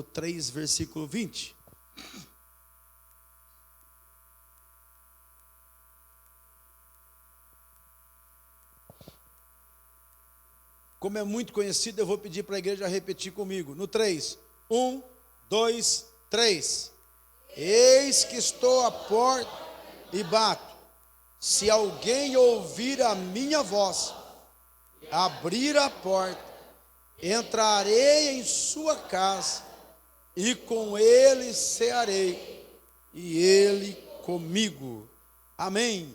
3, versículo 20. Como é muito conhecido, eu vou pedir para a igreja repetir comigo. No 3. 1, 2, 3. Eis que estou à porta e bato. Se alguém ouvir a minha voz, abrir a porta, entrarei em sua casa, e com ele cearei, e ele comigo. Amém.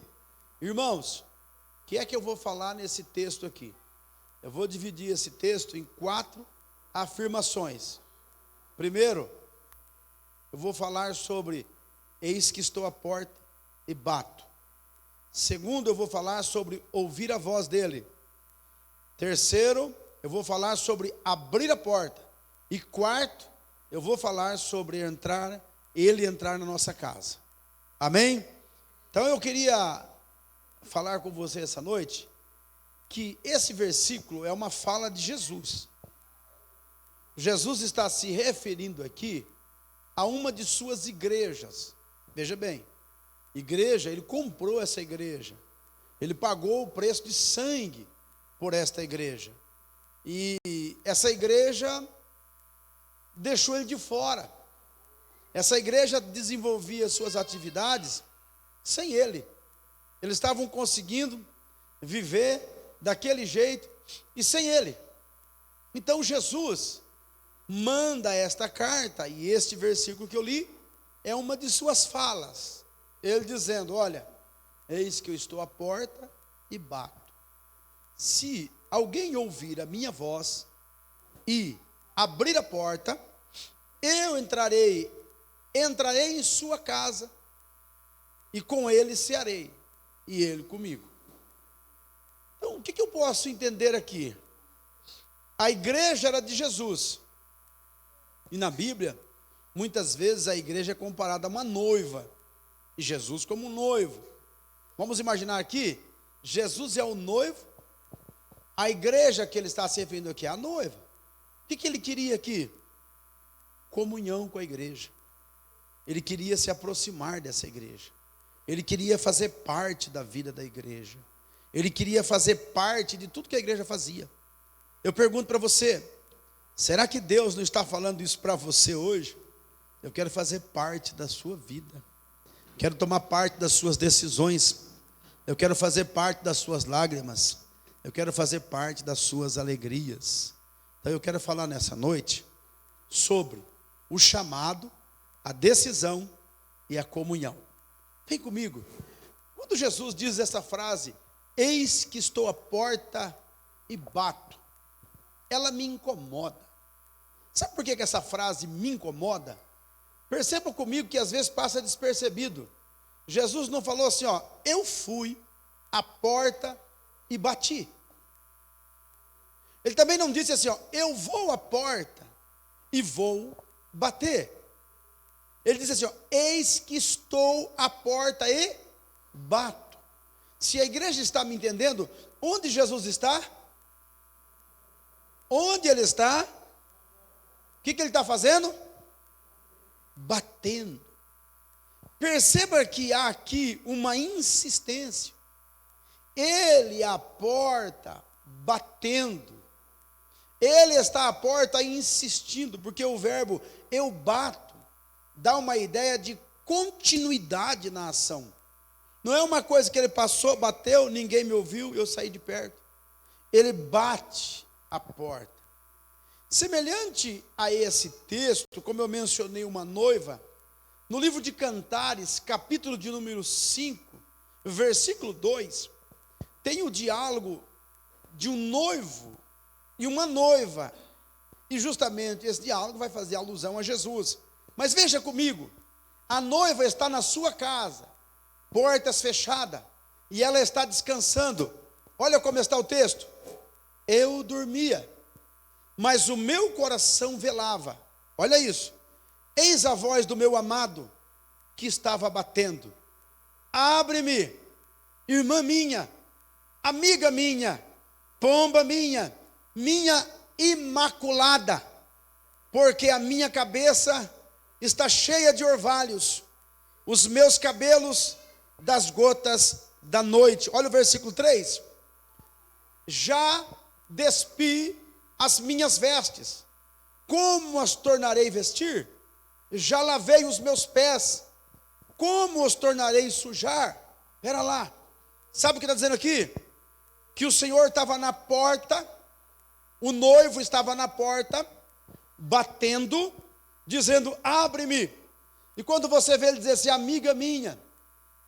Irmãos, o que é que eu vou falar nesse texto aqui? Eu vou dividir esse texto em 4 afirmações. Primeiro, eu vou falar sobre eis que estou à porta e bato. Segundo, eu vou falar sobre ouvir a voz dele. Terceiro, eu vou falar sobre abrir a porta. E quarto, eu vou falar sobre ele entrar na nossa casa. Amém? Então eu queria falar com você essa noite que esse versículo é uma fala de Jesus. Jesus está se referindo aqui a uma de suas igrejas. Veja bem, igreja, ele comprou essa igreja. Ele pagou o preço de sangue por esta igreja. E essa igreja deixou ele de fora. Essa igreja desenvolvia suas atividades sem ele. Eles estavam conseguindo viver daquele jeito e sem ele. Então Jesus manda esta carta, e este versículo que eu li é uma de suas falas. Ele dizendo: olha, eis que eu estou à porta e bato. Se alguém ouvir a minha voz e abrir a porta, eu entrarei em sua casa, e com ele cearei, e ele comigo. Então, o que eu posso entender aqui? A igreja era de Jesus. E na Bíblia, muitas vezes a igreja é comparada a uma noiva, e Jesus como um noivo. Vamos imaginar aqui, Jesus é o noivo, a igreja que ele está se referindo aqui é a noiva. O que ele queria aqui? Comunhão com a igreja. Ele queria se aproximar dessa igreja. Ele queria fazer parte da vida da igreja. Ele queria fazer parte de tudo que a igreja fazia. Eu pergunto para você, será que Deus não está falando isso para você hoje? Eu quero fazer parte da sua vida. Quero tomar parte das suas decisões. Eu quero fazer parte das suas lágrimas. Eu quero fazer parte das suas alegrias. Então eu quero falar nessa noite sobre o chamado, a decisão e a comunhão. Vem comigo. Quando Jesus diz essa frase, eis que estou à porta e bato, ela me incomoda. Sabe por que essa frase me incomoda? Perceba comigo que às vezes passa despercebido. Jesus não falou assim, ó, eu fui à porta e bati. Ele também não disse assim, ó, eu vou à porta e vou bater. Ele disse assim, ó, eis que estou à porta e bato. Se a igreja está me entendendo, onde Jesus está? Onde ele está? O que ele está fazendo? Batendo. Perceba que há aqui uma insistência. Ele à porta, batendo. Ele está à porta insistindo, porque o verbo eu bato dá uma ideia de continuidade na ação. Não é uma coisa que ele passou, bateu, ninguém me ouviu, eu saí de perto. Ele bate a porta. Semelhante a esse texto, como eu mencionei uma noiva, no livro de Cantares, capítulo de número 5, versículo 2, tem o diálogo de um noivo e uma noiva, e justamente esse diálogo vai fazer alusão a Jesus. Mas veja comigo, a noiva está na sua casa, portas fechadas, e ela está descansando. Olha como está o texto. Eu dormia, mas o meu coração velava. Olha isso. Eis a voz do meu amado, que estava batendo. Abre-me, irmã minha, amiga minha, pomba minha, minha imaculada. porque a minha cabeça está cheia de orvalhos, os meus cabelos das gotas da noite. Olha o versículo 3. Já despi as minhas vestes, como as tornarei vestir? Já lavei os meus pés, como os tornarei sujar? Espera lá, sabe o que está dizendo aqui? Que o Senhor estava na porta, o noivo estava na porta, batendo, dizendo, abre-me. E quando você vê ele dizer assim, amiga minha,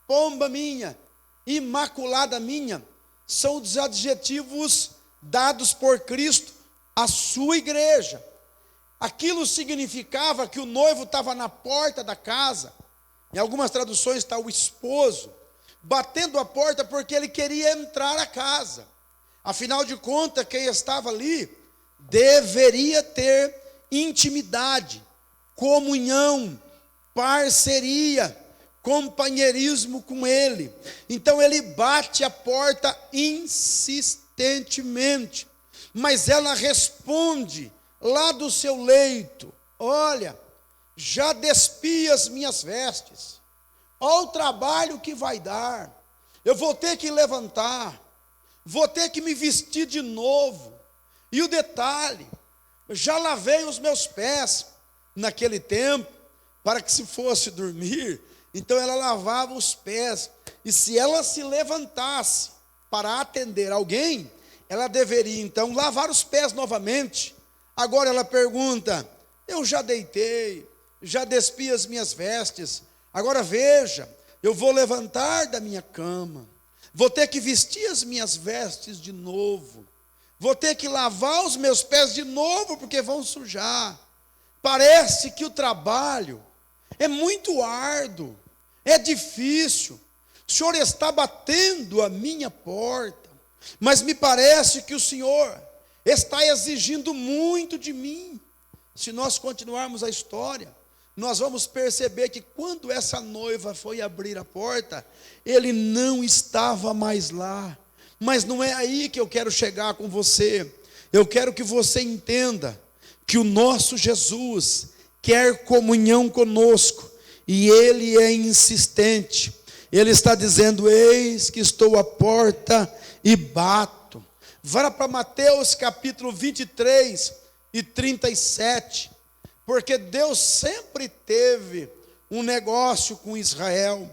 pomba minha, imaculada minha, são os adjetivos dados por Cristo à sua igreja. Aquilo significava que o noivo estava na porta da casa. Em algumas traduções está o esposo, batendo a porta porque ele queria entrar à casa. Afinal de contas, quem estava ali deveria ter intimidade, comunhão, parceria, companheirismo com ele. Então ele bate a porta insistentemente, mas ela responde lá do seu leito, olha, já despi as minhas vestes, olha o trabalho que vai dar, eu vou ter que levantar, vou ter que me vestir de novo, e o detalhe, já lavei os meus pés. Naquele tempo, para que se fosse dormir, então ela lavava os pés, e se ela se levantasse para atender alguém, ela deveria então lavar os pés novamente. Agora ela pergunta, eu já deitei, já despi as minhas vestes, agora veja, eu vou levantar da minha cama, vou ter que vestir as minhas vestes de novo, vou ter que lavar os meus pés de novo, porque vão sujar. Parece que o trabalho é muito árduo, é difícil, o Senhor está batendo a minha porta, mas me parece que o Senhor está exigindo muito de mim. Se nós continuarmos a história, nós vamos perceber que quando essa noiva foi abrir a porta, ele não estava mais lá. Mas não é aí que eu quero chegar com você. Eu quero que você entenda que o nosso Jesus quer comunhão conosco, e ele é insistente. Ele está dizendo, eis que estou à porta e bato. Vá para Mateus capítulo 23 e 37, porque Deus sempre teve um negócio com Israel.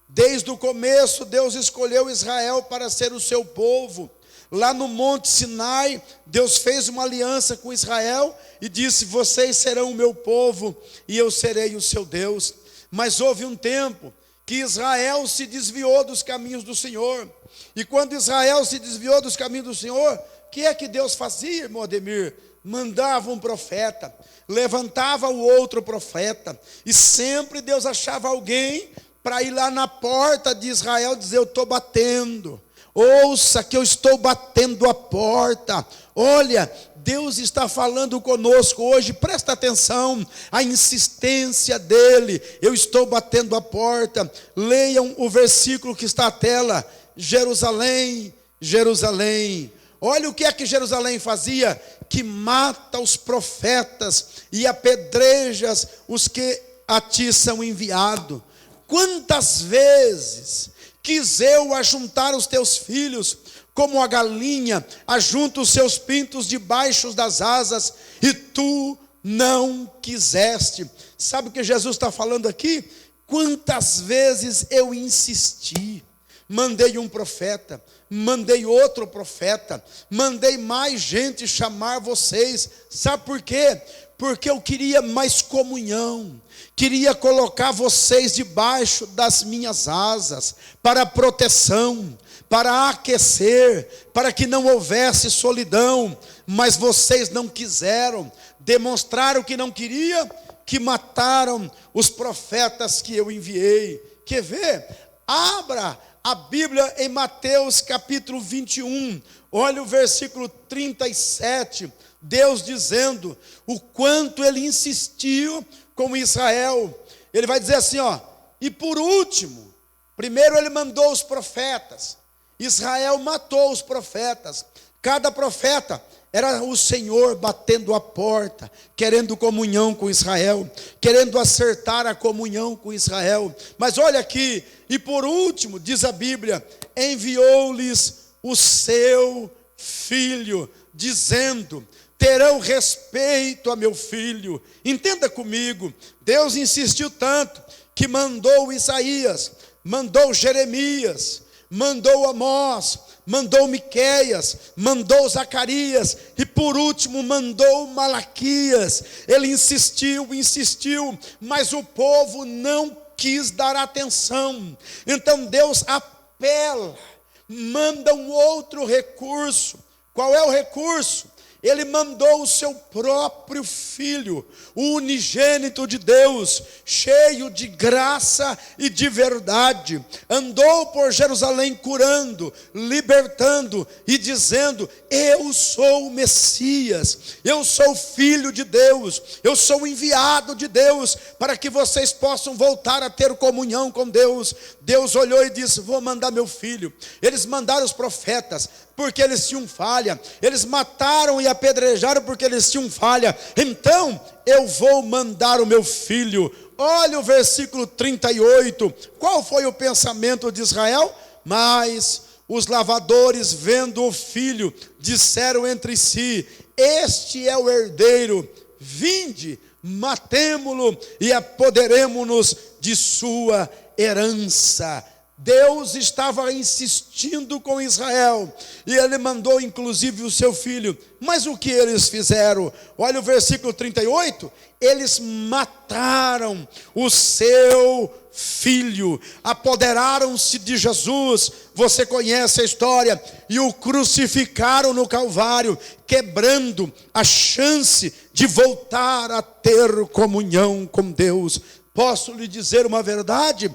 Desde o começo, Deus escolheu Israel para ser o seu povo. Lá no Monte Sinai, Deus fez uma aliança com Israel e disse, vocês serão o meu povo e eu serei o seu Deus. Mas houve um tempo que Israel se desviou dos caminhos do Senhor. E quando Israel se desviou dos caminhos do Senhor, o que é que Deus fazia, irmão Ademir? Mandava um profeta, levantava o outro profeta, e sempre Deus achava alguém para ir lá na porta de Israel dizer, eu estou batendo, ouça que eu estou batendo a porta. Olha, Deus está falando conosco hoje, presta atenção, a insistência dele, eu estou batendo a porta. Leiam o versículo que está à tela, Jerusalém, Jerusalém, olha o que é que Jerusalém fazia, que mata os profetas e apedrejas os que a ti são enviados. Quantas vezes quis eu ajuntar os teus filhos, como a galinha ajunta os seus pintos debaixo das asas, e tu não quiseste. Sabe o que Jesus está falando aqui? Quantas vezes eu insisti, mandei um profeta, mandei outro profeta, mandei mais gente chamar vocês. Sabe por quê? Porque eu queria mais comunhão, queria colocar vocês debaixo das minhas asas, para proteção, para aquecer, para que não houvesse solidão, mas vocês não quiseram, demonstraram que não queria, que mataram os profetas que eu enviei. Quer ver? Abra a Bíblia em Mateus capítulo 21, olha o versículo 37, Deus dizendo o quanto ele insistiu com Israel. Ele vai dizer assim, ó, e por último, primeiro ele mandou os profetas, Israel matou os profetas, cada profeta Era o Senhor batendo a porta, querendo comunhão com Israel, querendo acertar a comunhão com Israel. Mas olha aqui, e por último, diz a Bíblia, enviou-lhes o seu filho, dizendo: terão respeito a meu filho. Entenda comigo, Deus insistiu tanto que mandou Isaías, mandou Jeremias, mandou Amós, mandou Miqueias, mandou Zacarias e por último mandou Malaquias. Ele insistiu, mas o povo não quis dar atenção. Então Deus apela, manda um outro recurso. Qual é o recurso? Ele mandou o seu próprio filho, o unigênito de Deus, cheio de graça e de verdade. Andou por Jerusalém curando, libertando e dizendo: eu sou o Messias, eu sou o Filho de Deus, eu sou o enviado de Deus, para que vocês possam voltar a ter comunhão com Deus. Deus olhou e disse: vou mandar meu filho. Eles mandaram os profetas, porque eles tinham falha. Eles mataram e apedrejaram porque eles tinham falha. Então eu vou mandar o meu filho. Olha o versículo 38. Qual foi o pensamento de Israel? Mas os lavadores, vendo o filho, disseram entre si: este é o herdeiro, vinde, matemo-lo e apoderemo-nos de sua herança. Deus estava insistindo com Israel, e ele mandou inclusive o seu filho. Mas o que eles fizeram? Olha o versículo 38, eles mataram o seu filho, apoderaram-se de Jesus, você conhece a história, e o crucificaram no Calvário, quebrando a chance de voltar a ter comunhão com Deus. Posso lhe dizer uma verdade?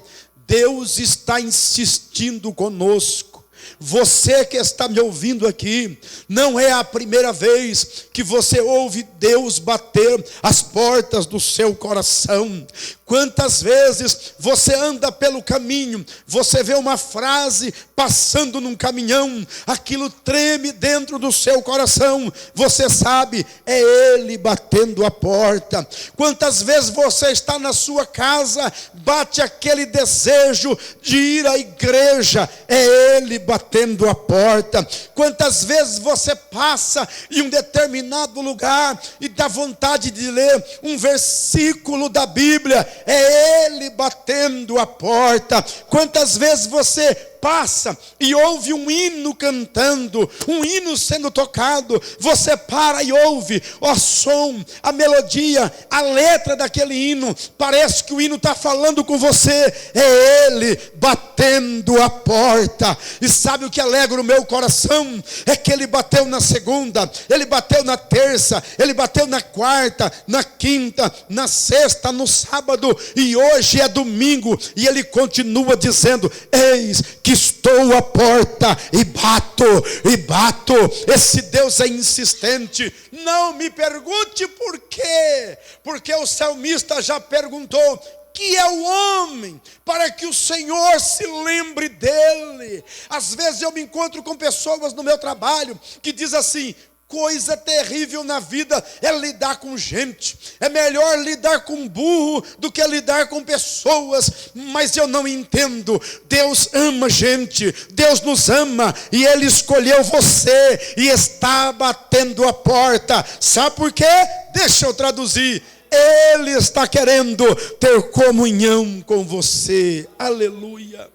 Deus está insistindo conosco. Você que está me ouvindo aqui, não é a primeira vez que você ouve Deus bater as portas do seu coração. Quantas vezes você anda pelo caminho, você vê uma frase passando num caminhão, aquilo treme dentro do seu coração, você sabe, é Ele batendo a porta. Quantas vezes você está na sua casa, bate aquele desejo de ir à igreja, é Ele batendo a porta. Quantas vezes você passa em um determinado lugar e dá vontade de ler um versículo da Bíblia, é Ele batendo a porta. Quantas vezes você passa e ouve um hino cantando, um hino sendo tocado, você para e ouve o som, a melodia, a letra daquele hino, parece que o hino está falando com você, é Ele batendo a porta. E sabe o que alegra o meu coração? É que Ele bateu na segunda, Ele bateu na terça, Ele bateu na quarta, na quinta, na sexta, no sábado, e hoje é domingo, e Ele continua dizendo: eis que estou à porta e bato, e bato. Esse Deus é insistente. Não me pergunte por quê, porque o salmista já perguntou: que é o homem para que o Senhor se lembre dele? Às vezes eu me encontro com pessoas no meu trabalho que diz assim: coisa terrível na vida é lidar com gente, é melhor lidar com burro do que lidar com pessoas. Mas eu não entendo. Deus ama gente, Deus nos ama, e Ele escolheu você e está batendo a porta. Sabe por quê? Deixa eu traduzir. Ele está querendo ter comunhão com você. Aleluia.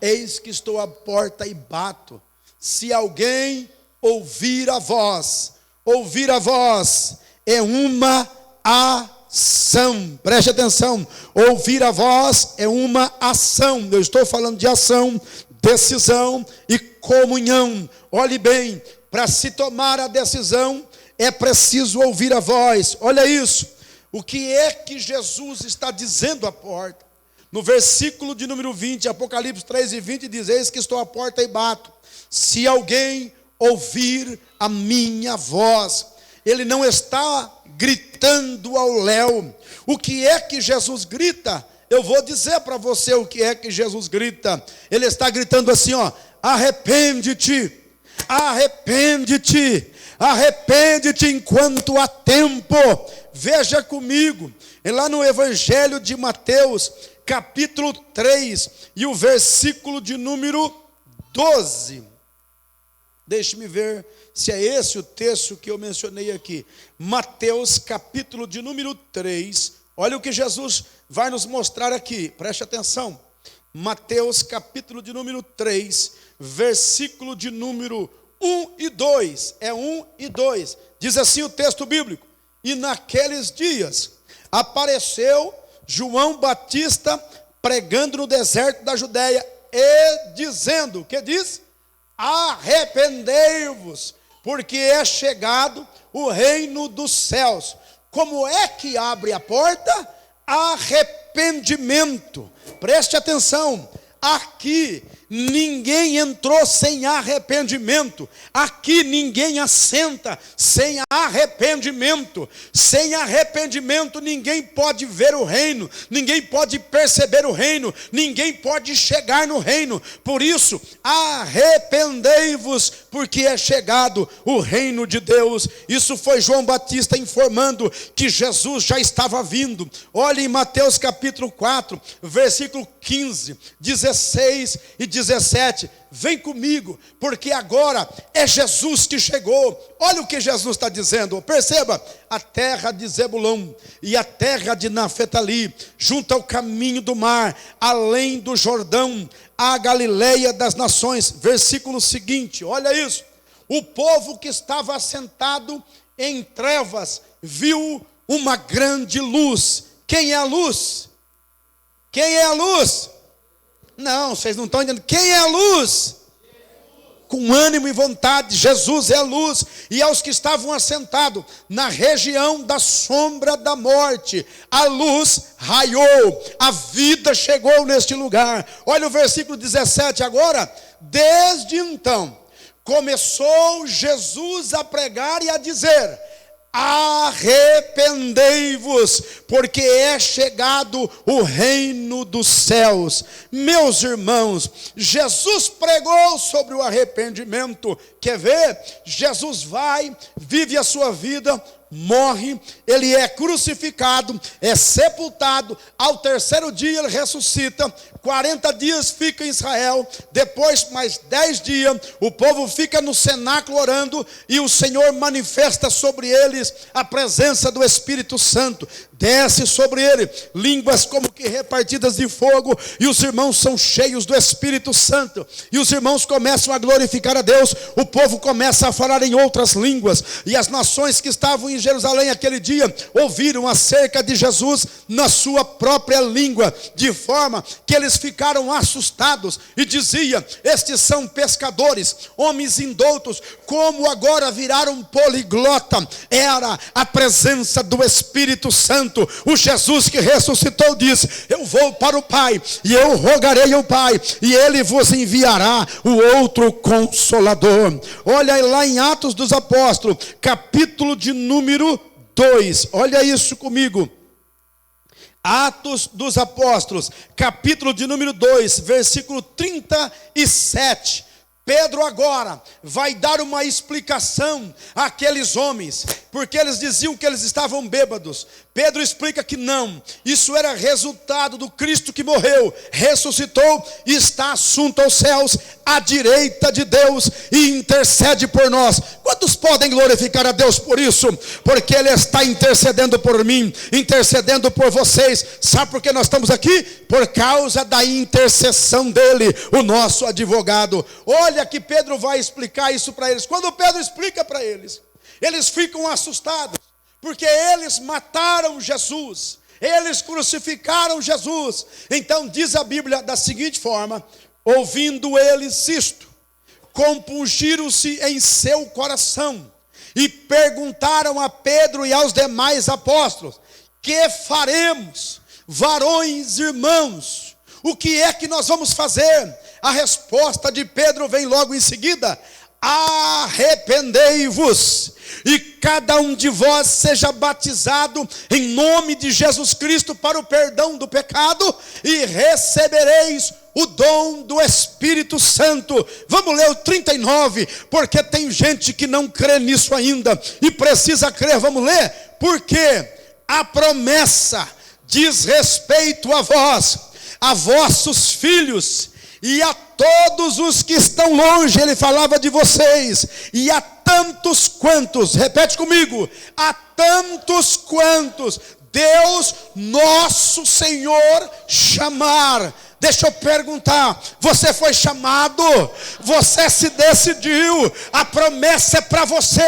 Eis que estou à porta e bato. Se alguém ouvir a voz é uma ação. Preste atenção, ouvir a voz é uma ação. Eu estou falando de ação, decisão e comunhão. Olhe bem, para se tomar a decisão é preciso ouvir a voz. Olha isso, o que é que Jesus está dizendo à porta? No versículo de número 20, Apocalipse 3:20 diz: eis que estou à porta e bato. Se alguém ouvir a minha voz. Ele não está gritando ao léu. O que é que Jesus grita? Eu vou dizer para você o que é que Jesus grita. Ele está gritando assim, ó: arrepende-te, arrepende-te, arrepende-te enquanto há tempo. Veja comigo, é lá no Evangelho de Mateus, capítulo 3, e o versículo de número 12. Deixe-me ver se é esse o texto que eu mencionei aqui. Mateus, capítulo de número 3. Olha o que Jesus vai nos mostrar aqui. Preste atenção. Mateus, capítulo de número 3, versículo de número 1 e 2. É 1 e 2. Diz assim o texto bíblico. E naqueles dias apareceu João Batista pregando no deserto da Judéia e dizendo, o que diz? Arrependei-vos, porque é chegado o reino dos céus. Como é que abre a porta? Arrependimento. Preste atenção, aqui ninguém entrou sem arrependimento. Aqui ninguém assenta sem arrependimento. Sem arrependimento ninguém pode ver o reino, ninguém pode perceber o reino, ninguém pode chegar no reino. Por isso, arrependei-vos, porque é chegado o reino de Deus. Isso foi João Batista informando que Jesus já estava vindo. Olhe em Mateus capítulo 4, versículo 15, 16 e 17, vem comigo, porque agora é Jesus que chegou. Olha o que Jesus está dizendo, perceba, a terra de Zebulão e a terra de Nafetali, junto ao caminho do mar, além do Jordão, a Galileia das nações. Versículo seguinte, olha isso, o povo que estava assentado em trevas, viu uma grande luz. Quem é a luz? Quem é a luz? Não, vocês não estão entendendo. Quem é a luz? Com ânimo e vontade, Jesus é a luz. E aos que estavam assentados na região da sombra da morte, a luz raiou, a vida chegou neste lugar. Olha o versículo 17 agora. Desde então, começou Jesus a pregar e a dizer: arrependei-vos, porque é chegado o reino dos céus. Meus irmãos, Jesus pregou sobre o arrependimento. Quer ver? Jesus vai, vive a sua vida, morre, ele é crucificado, é sepultado, ao terceiro dia ele ressuscita, 40 dias fica em Israel, depois mais 10 dias, o povo fica no cenáculo orando, e o Senhor manifesta sobre eles a presença do Espírito Santo, desce sobre ele, línguas como que repartidas de fogo, e os irmãos são cheios do Espírito Santo, e os irmãos começam a glorificar a Deus, o povo começa a falar em outras línguas, e as nações que estavam em Jerusalém aquele dia, ouviram acerca de Jesus na sua própria língua, de forma que eles ficaram assustados, e diziam: estes são pescadores, homens indoutos, como agora viraram poliglota? Era a presença do Espírito Santo. O Jesus que ressuscitou diz: eu vou para o Pai, e eu rogarei ao Pai, e Ele vos enviará o outro Consolador. Olha lá em Atos dos Apóstolos, capítulo de número 2, olha isso comigo. Atos dos Apóstolos, capítulo de número 2, versículo 37. Pedro agora vai dar uma explicação àqueles homens, porque eles diziam que eles estavam bêbados. Pedro explica que não, isso era resultado do Cristo que morreu, ressuscitou e está assunto aos céus, à direita de Deus, e intercede por nós. Quantos podem glorificar a Deus por isso? Porque Ele está intercedendo por mim, intercedendo por vocês. Sabe por que nós estamos aqui? Por causa da intercessão dEle, o nosso advogado. Olha que Pedro vai explicar isso para eles. Quando Pedro explica para eles, eles ficam assustados, porque eles mataram Jesus, eles crucificaram Jesus. Então diz a Bíblia da seguinte forma: ouvindo eles isto, compungiram-se em seu coração, e perguntaram a Pedro e aos demais apóstolos: que faremos, varões irmãos? O que é que nós vamos fazer? A resposta de Pedro vem logo em seguida: arrependei-vos, e cada um de vós seja batizado em nome de Jesus Cristo para o perdão do pecado, e recebereis o dom do Espírito Santo. Vamos ler o 39, porque tem gente que não crê nisso ainda e precisa crer. Vamos ler? Porque a promessa diz respeito a vós, a vossos filhos e a todos os que estão longe. Ele falava de vocês. E a tantos quantos, repete comigo, a tantos quantos Deus nosso Senhor chamar. Deixa eu perguntar, você foi chamado? Você se decidiu? A promessa é para você.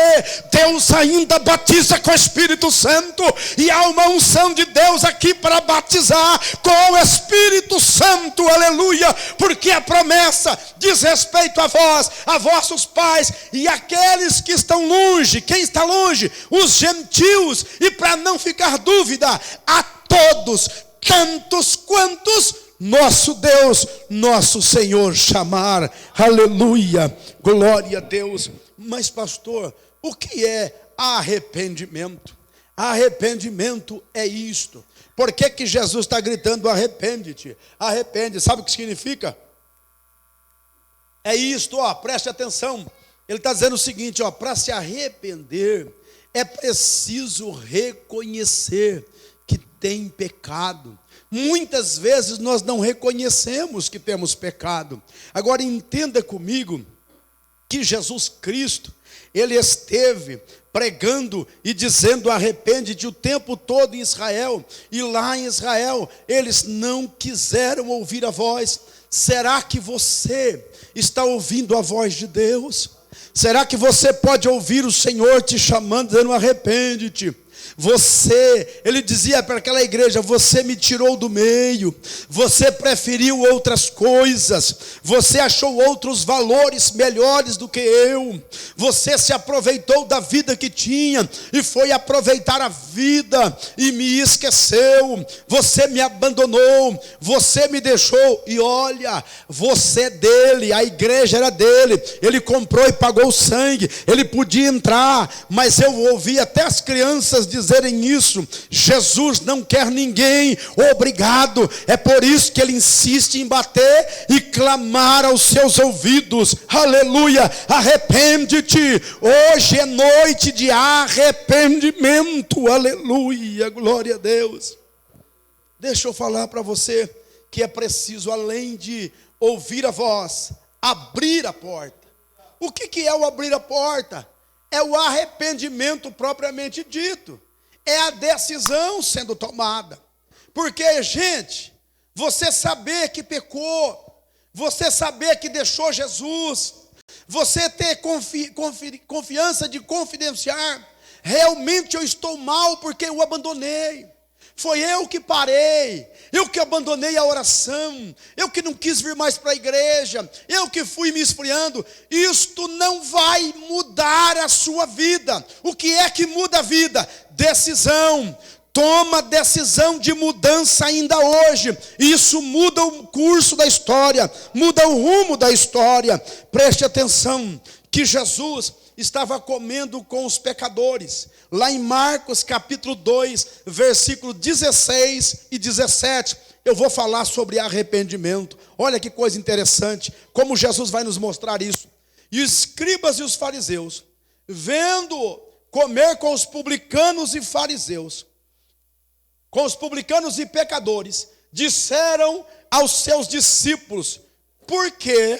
Deus ainda batiza com o Espírito Santo, e há uma unção de Deus aqui para batizar com o Espírito Santo, aleluia, porque a promessa diz respeito a vós, a vossos pais e aqueles que estão longe. Quem está longe? Os gentios. E para não ficar dúvida, a todos, tantos quantos nosso Deus, nosso Senhor chamar. Aleluia, glória a Deus. Mas pastor, o que é arrependimento? Arrependimento é isto. Por que Jesus está gritando arrepende-te? Arrepende, sabe o que significa? É isto, preste atenção. Ele está dizendo o seguinte, para se arrepender é preciso reconhecer que tem pecado. Muitas vezes nós não reconhecemos que temos pecado. Agora entenda comigo que Jesus Cristo, ele esteve pregando e dizendo arrepende-te o tempo todo em Israel. E lá em Israel eles não quiseram ouvir a voz. Será que você está ouvindo a voz de Deus? Será que você pode ouvir o Senhor te chamando, dizendo arrepende-te? Ele dizia para aquela igreja, você me tirou do meio, você preferiu outras coisas, você achou outros valores melhores do que eu, você se aproveitou da vida que tinha, e foi aproveitar a vida, e me esqueceu, você me abandonou, você me deixou, e olha, você é dele, a igreja era dele, ele comprou e pagou o sangue, ele podia entrar, mas eu ouvi até as crianças dizerem isso, Jesus não quer ninguém obrigado, é por isso que ele insiste em bater e clamar aos seus ouvidos, aleluia, arrepende-te, hoje é noite de arrependimento, aleluia, glória a Deus. Deixa eu falar para você que é preciso, além de ouvir a voz, abrir a porta. O que é o abrir a porta? É o arrependimento propriamente dito. É a decisão sendo tomada. Porque, gente, você saber que pecou, você saber que deixou Jesus, você ter confiança de confidenciar, realmente eu estou mal porque eu abandonei. Foi eu que parei, eu que abandonei a oração, eu que não quis vir mais para a igreja, eu que fui me esfriando. Isto não vai mudar a sua vida. O que é que muda a vida? Decisão. Toma decisão de mudança ainda hoje. Isso muda o curso da história, muda o rumo da história. Preste atenção que Jesus estava comendo com os pecadores. Lá em Marcos capítulo 2, versículo 16 e 17, eu vou falar sobre arrependimento. Olha que coisa interessante, como Jesus vai nos mostrar isso. E os escribas e os fariseus, vendo comer com os publicanos e fariseus, com os publicanos e pecadores, disseram aos seus discípulos, por que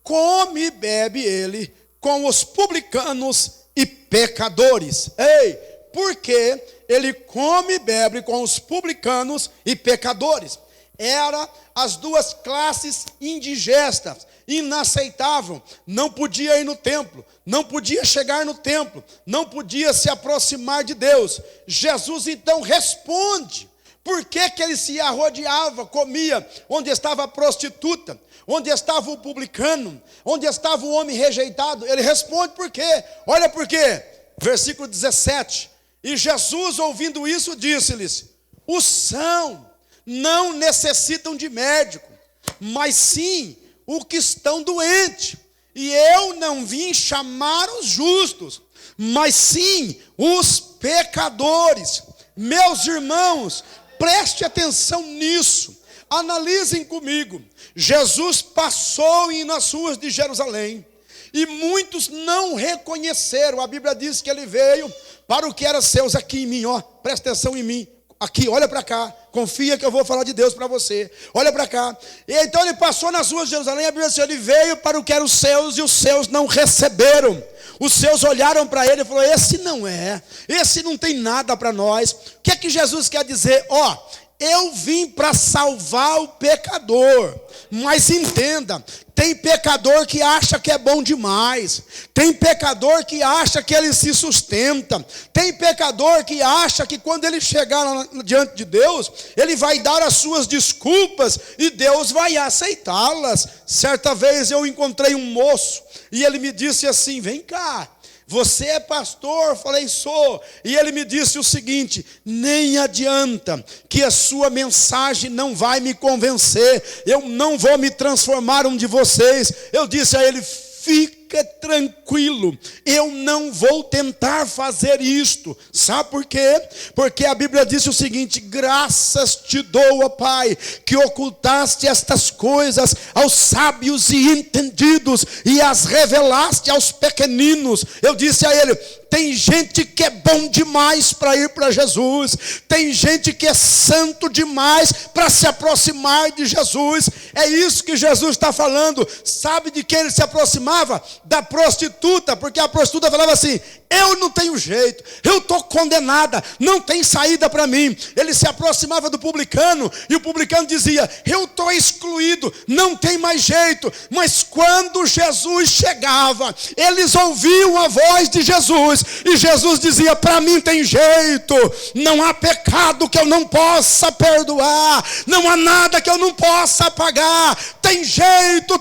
come e bebe ele com os publicanos e pecadores? Ei, porque ele come e bebe com os publicanos e pecadores. Era as duas classes indigestas, inaceitável, não podia ir no templo, não podia chegar no templo, não podia se aproximar de Deus. Jesus então responde, por que ele se arrodeava, comia onde estava a prostituta, onde estava o publicano, onde estava o homem rejeitado? Ele responde por quê? Olha por quê, versículo 17, e Jesus ouvindo isso disse-lhes, os sãos não necessitam de médico, mas sim os que estão doentes, e eu não vim chamar os justos, mas sim os pecadores. Meus irmãos, preste atenção nisso. Analisem comigo. Jesus passou nas ruas de Jerusalém e muitos não reconheceram. A Bíblia diz que ele veio para o que era seus. Aqui em mim, ó, presta atenção em mim. Aqui, olha para cá, confia que eu vou falar de Deus para você. Olha para cá. E então ele passou nas ruas de Jerusalém. A Bíblia diz que ele veio para o que eram os seus e os seus não receberam. Os seus olharam para ele e falaram: esse não é, esse não tem nada para nós. O que é que Jesus quer dizer? Ó, eu vim para salvar o pecador. Mas entenda, tem pecador que acha que é bom demais. Tem pecador que acha que ele se sustenta. Tem pecador que acha que quando ele chegar lá diante de Deus, ele vai dar as suas desculpas e Deus vai aceitá-las. Certa vez eu encontrei um moço e ele me disse assim: vem cá, você é pastor? Eu falei: sou. E ele me disse o seguinte: nem adianta, que a sua mensagem não vai me convencer, eu não vou me transformar um de vocês. Eu disse a ele: fica tranquilo, eu não vou tentar fazer isto. Sabe por quê? Porque a Bíblia diz o seguinte: graças te dou, ó Pai, que ocultaste estas coisas aos sábios e entendidos e as revelaste aos pequeninos. Eu disse a ele: tem gente que é bom demais para ir para Jesus. Tem gente que é santo demais para se aproximar de Jesus. É isso que Jesus está falando. Sabe de quem ele se aproximava? Da prostituta, porque a prostituta falava assim: eu não tenho jeito, eu estou condenada, não tem saída para mim. Ele se aproximava do publicano, e o publicano dizia: eu estou excluído, não tem mais jeito. Mas quando Jesus chegava, eles ouviam a voz de Jesus, e Jesus dizia: para mim tem jeito, não há pecado que eu não possa perdoar, não há nada que eu não possa apagar. Tem jeito,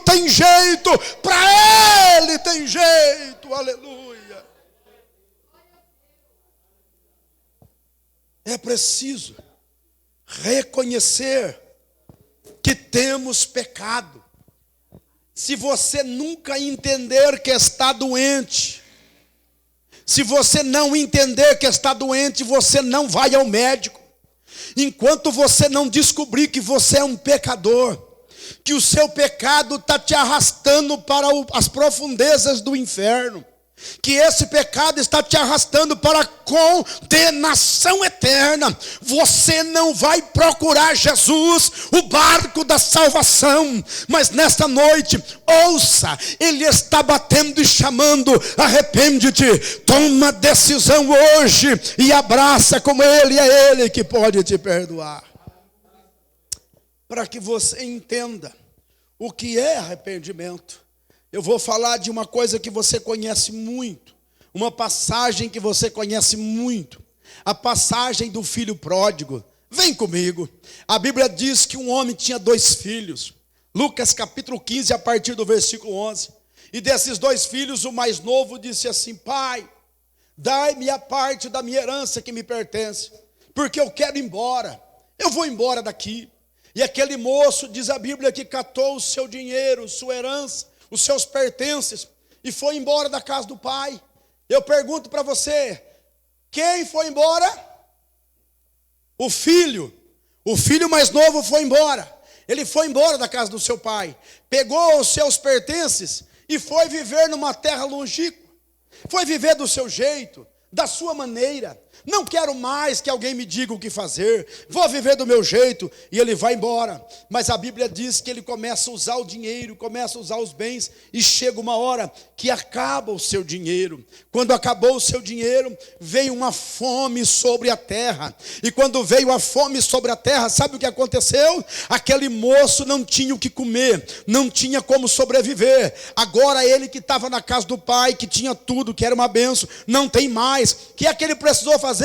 para ele tem jeito, aleluia. É preciso reconhecer que temos pecado. Se você nunca entender que está doente, se você não entender que está doente, você não vai ao médico. Enquanto você não descobrir que você é um pecador, que o seu pecado está te arrastando para as profundezas do inferno, que esse pecado está te arrastando para a condenação eterna, você não vai procurar Jesus, o barco da salvação. Mas nesta noite, ouça, ele está batendo e chamando: arrepende-te, toma decisão hoje e abraça como ele, é ele que pode te perdoar. Para que você entenda o que é arrependimento, eu vou falar de uma coisa que você conhece muito, uma passagem que você conhece muito, a passagem do filho pródigo. Vem comigo. A Bíblia diz que um homem tinha 2 filhos. Lucas capítulo 15, a partir do versículo 11. E desses 2 filhos, o mais novo disse assim: pai, dai-me a parte da minha herança que me pertence, porque eu quero ir embora, eu vou embora daqui. E aquele moço, diz a Bíblia, que catou o seu dinheiro, sua herança, os seus pertences, e foi embora da casa do pai. Eu pergunto para você: quem foi embora? O filho mais novo foi embora. Ele foi embora da casa do seu pai, pegou os seus pertences e foi viver numa terra longínqua. Foi viver do seu jeito, da sua maneira. Não quero mais que alguém me diga o que fazer, vou viver do meu jeito. E ele vai embora. Mas a Bíblia diz que ele começa a usar o dinheiro, começa a usar os bens, e chega uma hora que acaba o seu dinheiro. Quando acabou o seu dinheiro, veio uma fome sobre a terra. E quando veio a fome sobre a terra, sabe o que aconteceu? Aquele moço não tinha o que comer, não tinha como sobreviver. Agora ele que estava na casa do pai, que tinha tudo, que era uma bênção, não tem mais. O que é que ele precisou fazer?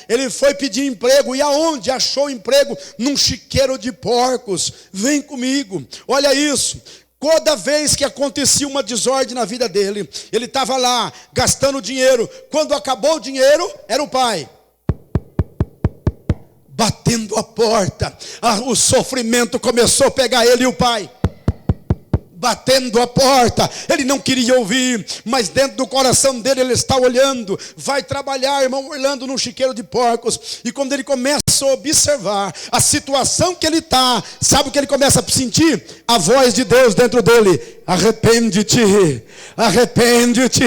Ele foi pedir emprego. E aonde achou emprego? Num chiqueiro de porcos. Vem comigo, olha isso. Toda vez que acontecia uma desordem na vida dele, ele estava lá gastando dinheiro. Quando acabou o dinheiro, era o pai batendo a porta. O sofrimento começou a pegar ele e o pai. batendo a porta. Ele não queria ouvir, mas dentro do coração dele ele está olhando. Vai trabalhar, irmão Orlando, num chiqueiro de porcos. E quando ele começa a observar a situação que ele está, sabe o que ele começa a sentir? A voz de Deus dentro dele: arrepende-te, arrepende-te.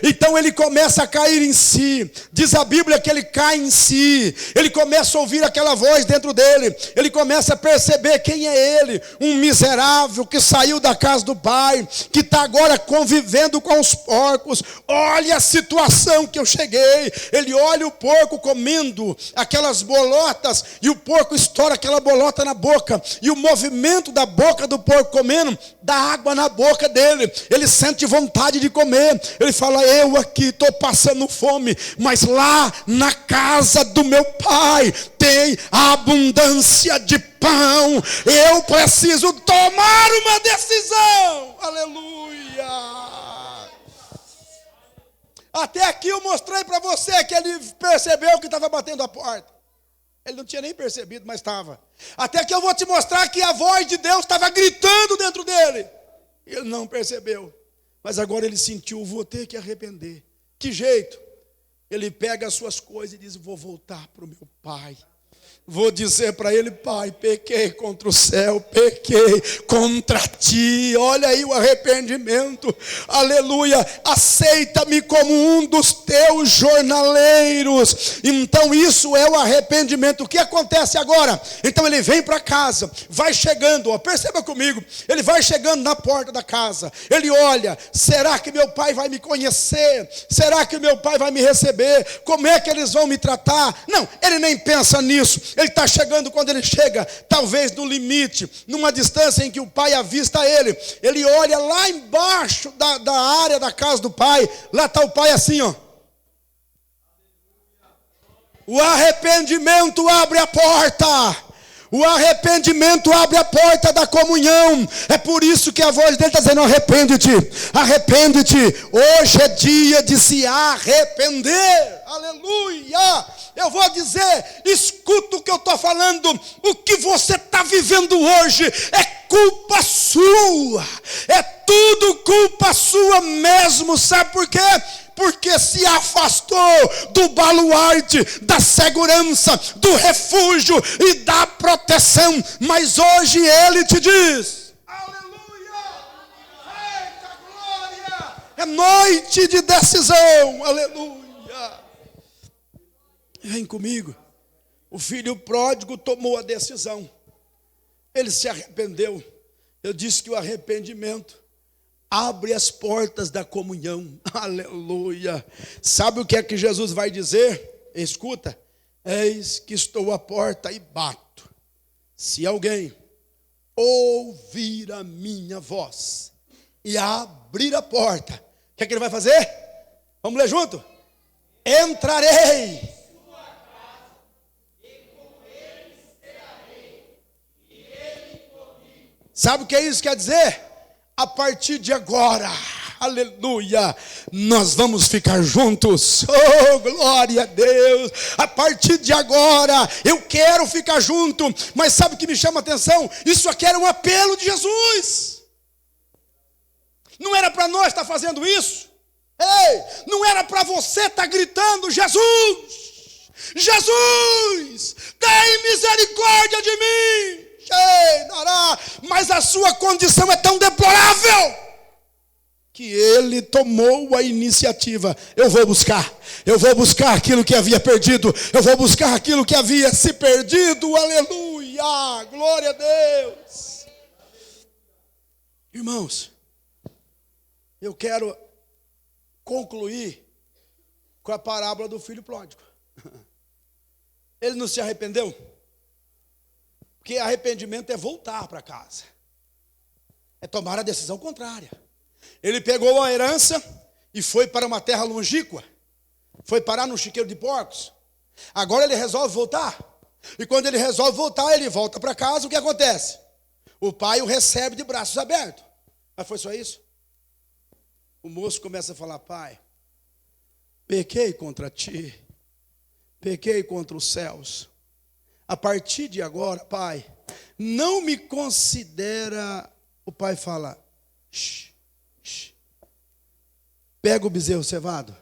Então ele começa a cair em si. Diz a Bíblia que ele cai em si. Ele começa a ouvir aquela voz dentro dele. Ele começa a perceber quem é ele. Um miserável que saiu da casa do pai, que está agora convivendo com os porcos. Olha a situação que eu cheguei. Ele olha o porco comendo aquelas bolotas, e o porco estoura aquela bolota na boca, e o movimento da boca do porco comendo dá água na boca dele. Ele sente vontade de comer. Ele fala: eu aqui estou passando fome, mas lá na casa do meu pai tem abundância de pão. Eu preciso tomar uma decisão. Aleluia. Até aqui eu mostrei para você que ele percebeu que estava batendo a porta. Ele não tinha nem percebido, mas estava. Até que eu vou te mostrar que a voz de Deus estava gritando dentro dele. Ele não percebeu. Mas agora ele sentiu: vou ter que arrepender. Que jeito? Ele pega as suas coisas e diz: vou voltar para o meu pai. Vou dizer para ele: pai, pequei contra o céu, pequei contra ti. Olha aí o arrependimento. Aleluia. Aceita-me como um dos teus jornaleiros. Então isso é o arrependimento. O que acontece agora? Então ele vem para casa, vai chegando, ó, perceba comigo. Ele vai chegando na porta da casa. Ele olha: será que meu pai vai me conhecer? Será que meu pai vai me receber? Como é que eles vão me tratar? Não, ele nem pensa nisso. Ele está chegando. Quando ele chega, talvez no limite, numa distância em que o pai avista ele, ele olha lá embaixo da área da casa do pai. Lá está o pai assim, ó. O arrependimento abre a porta. O arrependimento abre a porta da comunhão. É por isso que a voz dele está dizendo: arrepende-te, arrepende-te. Hoje é dia de se arrepender. Aleluia. Eu vou dizer, escuta o que eu estou falando. O que você está vivendo hoje é culpa sua. É tudo culpa sua mesmo. Sabe por quê? Porque se afastou do baluarte, da segurança, do refúgio e da proteção. Mas hoje ele te diz: aleluia, eita glória, é noite de decisão. Aleluia. Vem comigo. O filho pródigo tomou a decisão. Ele se arrependeu. Eu disse que o arrependimento abre as portas da comunhão. Aleluia. Sabe o que é que Jesus vai dizer? Escuta: eis que estou à porta e bato. Se alguém ouvir a minha voz e abrir a porta, o que é que ele vai fazer? Vamos ler junto? Entrarei. Sabe o que isso quer dizer? A partir de agora, aleluia, nós vamos ficar juntos. Oh, glória a Deus. A partir de agora, eu quero ficar junto. Mas sabe o que me chama a atenção? Isso aqui era um apelo de Jesus. Não era para nós estar fazendo isso. Ei, não era para você estar gritando: Jesus, Jesus, tem misericórdia de mim. Mas a sua condição é tão deplorável que ele tomou a iniciativa. Eu vou buscar aquilo que havia perdido. Eu vou buscar aquilo que havia se perdido. Aleluia, glória a Deus. Irmãos, eu quero concluir com a parábola do filho pródigo. Ele não se arrependeu? Porque arrependimento é voltar para casa, é tomar a decisão contrária. Ele pegou a herança e foi para uma terra longínqua, foi parar num chiqueiro de porcos. Agora ele resolve voltar. E quando ele resolve voltar, ele volta para casa. O que acontece? O pai o recebe de braços abertos. Mas foi só isso? O moço começa a falar: pai, pequei contra ti, pequei contra os céus. A partir de agora, pai, não me considera. O pai fala: Shh, shh. Pega o bezerro cevado.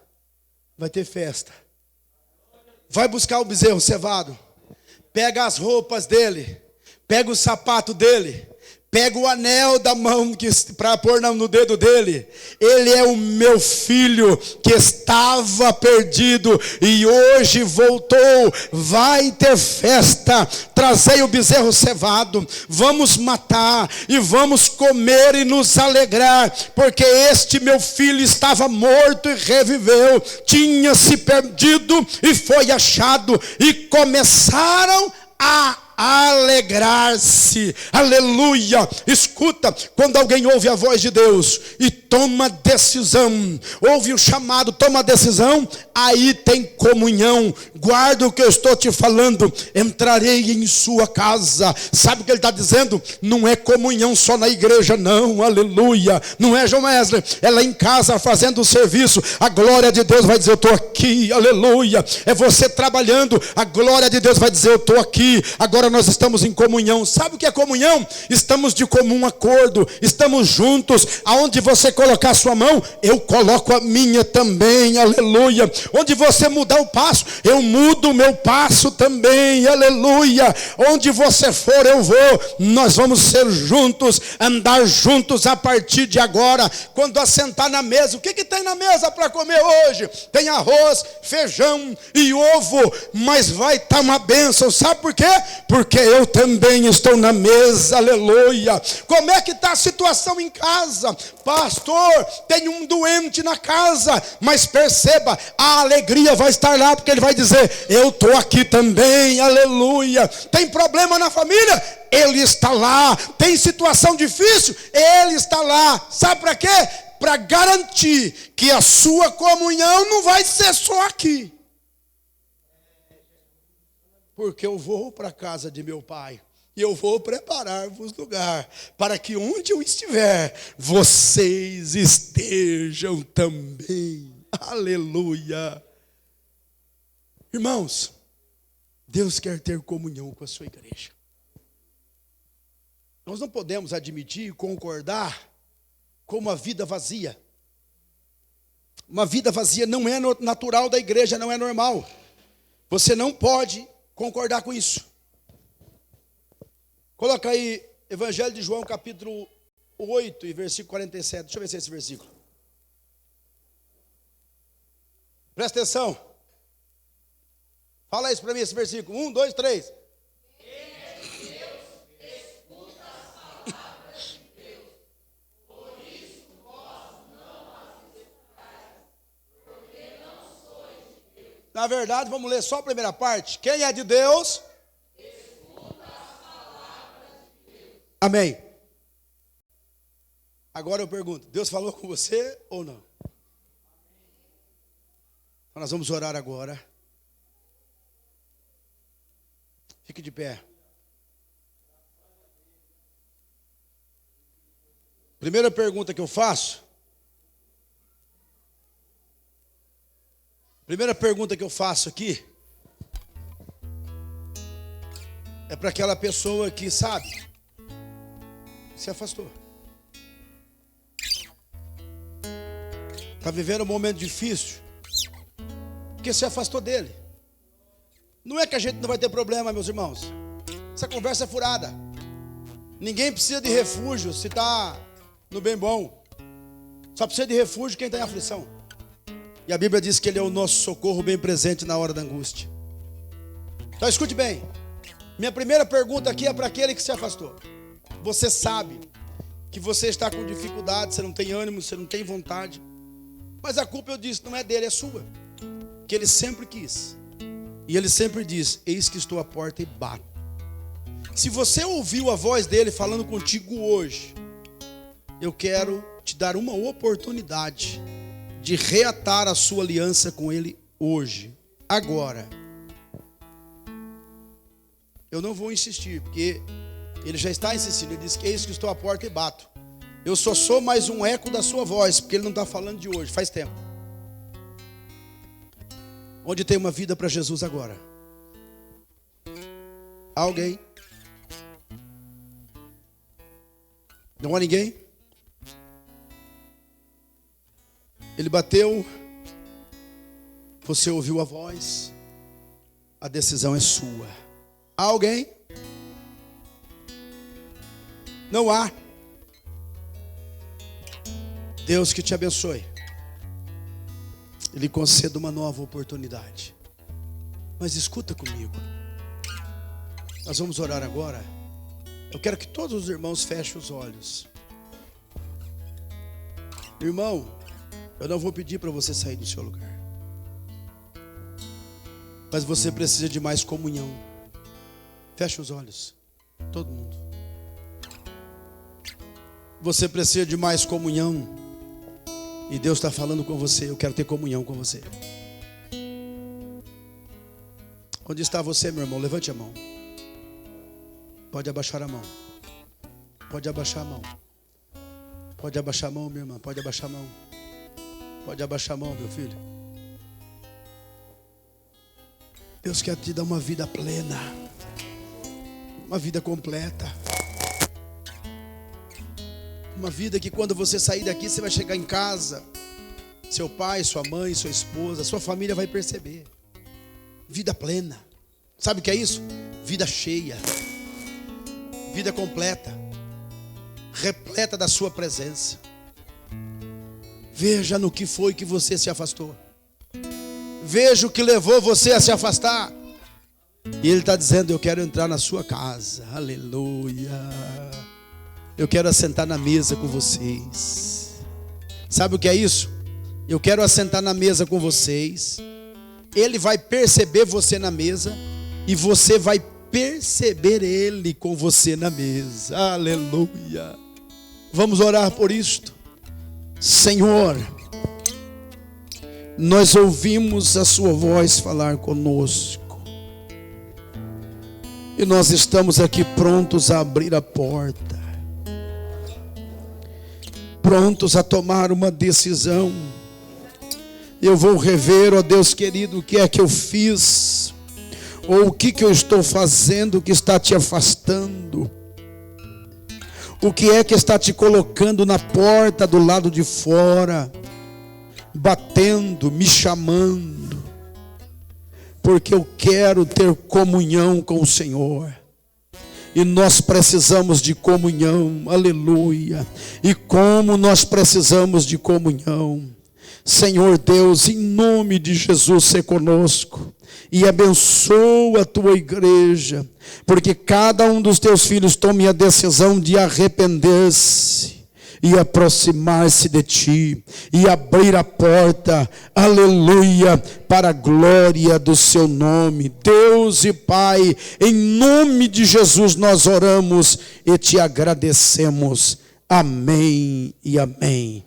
Vai ter festa. Vai buscar o bezerro cevado. Pega as roupas dele. Pega o sapato dele. Pega o anel da mão para pôr no dedo dele. Ele é o meu filho que estava perdido e hoje voltou. Vai ter festa. Trazei o bezerro cevado. Vamos matar e vamos comer e nos alegrar. Porque este meu filho estava morto e reviveu. Tinha se perdido e foi achado. E começaram a alegrar-se, aleluia. Escuta, quando alguém ouve a voz de Deus e toma decisão, ouve o chamado, toma decisão, aí tem comunhão. Guarda o que eu estou te falando. Entrarei em sua casa. Sabe o que ele está dizendo? Não é comunhão só na igreja, não, aleluia. Não é, João Wesley? É lá em casa fazendo o serviço. A glória de Deus vai dizer: eu estou aqui, aleluia. É você trabalhando, a glória de Deus vai dizer: eu estou aqui. Agora nós estamos em comunhão. Sabe o que é comunhão? Estamos de comum acordo, estamos juntos. Aonde você colocar a sua mão, eu coloco a minha também, aleluia. Onde você mudar o passo, eu mudo o meu passo também, aleluia. Onde você for, eu vou. Nós vamos ser juntos, andar juntos a partir de agora. Quando assentar na mesa, o que tem na mesa para comer hoje? Tem arroz, feijão e ovo, mas vai estar uma bênção. Sabe por quê? Porque eu também estou na mesa, aleluia. Como é que está a situação em casa? Pastor, tem um doente na casa, mas perceba, a alegria vai estar lá, porque ele vai dizer: eu estou aqui também, aleluia. Tem problema na família? Ele está lá. Tem situação difícil? Ele está lá. Sabe para quê? Para garantir que a sua comunhão não vai ser só aqui. Porque eu vou para a casa de meu pai e eu vou preparar-vos lugar, para que onde eu estiver, vocês estejam também. Aleluia. Irmãos, Deus quer ter comunhão com a sua igreja. Nós não podemos admitir e concordar com uma vida vazia. Uma vida vazia não é natural da igreja, não é normal. Você não pode concordar com isso. Coloca aí Evangelho de João, capítulo 8 e versículo 47. Deixa eu ver se é esse versículo. Presta atenção. Fala isso para mim, esse versículo. 1, 2, 3. Quem é de Deus, escuta as palavras de Deus. Por isso vós não as escutais, porque não sois de Deus. Na verdade, vamos ler só a primeira parte. Quem é de Deus? Escuta as palavras de Deus. Amém. Agora eu pergunto, Deus falou com você ou não? Então nós vamos orar agora. Fique de pé. Primeira pergunta que eu faço. Primeira pergunta que eu faço aqui. É para aquela pessoa que sabe. Se afastou. Está vivendo um momento difícil. Porque se afastou dele. Não é que a gente não vai ter problema, meus irmãos. Essa conversa é furada. Ninguém precisa de refúgio se está no bem bom. Só precisa de refúgio quem está em aflição. E a Bíblia diz que Ele é o nosso socorro bem presente na hora da angústia. Então escute bem. Minha primeira pergunta aqui é para aquele que se afastou. Você sabe que você está com dificuldade, você não tem ânimo, você não tem vontade. Mas a culpa, eu disse, não é dele, é sua. Que ele sempre quis. E ele sempre diz: eis que estou à porta e bato. Se você ouviu a voz dele falando contigo hoje, eu quero te dar uma oportunidade de reatar a sua aliança com ele hoje, agora. Eu não vou insistir, porque ele já está insistindo. Ele diz que eis que estou à porta e bato. Eu só sou mais um eco da sua voz, porque ele não está falando de hoje, faz tempo. Onde tem uma vida para Jesus agora? Alguém? Não há ninguém? Ele bateu, você ouviu a voz, a decisão é sua. Há alguém? Não há. Deus que te abençoe. Ele conceda uma nova oportunidade. Mas escuta comigo. Nós vamos orar agora. Eu quero que todos os irmãos fechem os olhos. Irmão, eu não vou pedir para você sair do seu lugar. Mas você precisa de mais comunhão. Feche os olhos. Todo mundo. Você precisa de mais comunhão. E Deus está falando com você. Eu quero ter comunhão com você. Onde está você, meu irmão? Levante a mão. Pode abaixar a mão. Pode abaixar a mão. Pode abaixar a mão, minha irmã. Pode abaixar a mão. Pode abaixar a mão, meu filho. Deus quer te dar uma vida plena. Uma vida completa. Uma vida que quando você sair daqui, você vai chegar em casa. Seu pai, sua mãe, sua esposa, sua família vai perceber. Vida plena. Sabe o que é isso? Vida cheia. Vida completa. Repleta da sua presença. Veja no que foi que você se afastou. Veja o que levou você a se afastar. E Ele está dizendo: eu quero entrar na sua casa. Aleluia. Eu quero assentar na mesa com vocês. Sabe o que é isso? Eu quero assentar na mesa com vocês. Ele vai perceber você na mesa. E você vai perceber Ele com você na mesa. Aleluia. Vamos orar por isto. Senhor, nós ouvimos a sua voz falar conosco. E nós estamos aqui prontos a abrir a porta. Prontos a tomar uma decisão. Eu vou rever, ó Deus querido, o que é que eu fiz, ou o que eu estou fazendo que está te afastando. O que é que está te colocando na porta do lado de fora, batendo, me chamando, porque eu quero ter comunhão com o Senhor. E nós precisamos de comunhão, aleluia. E como nós precisamos de comunhão. Senhor Deus, em nome de Jesus, se conosco. E abençoa a tua igreja. Porque cada um dos teus filhos tome a decisão de arrepender-se. E aproximar-se de ti. E abrir a porta, aleluia, para a glória do seu nome. Deus e Pai, em nome de Jesus nós oramos e te agradecemos. Amém e amém.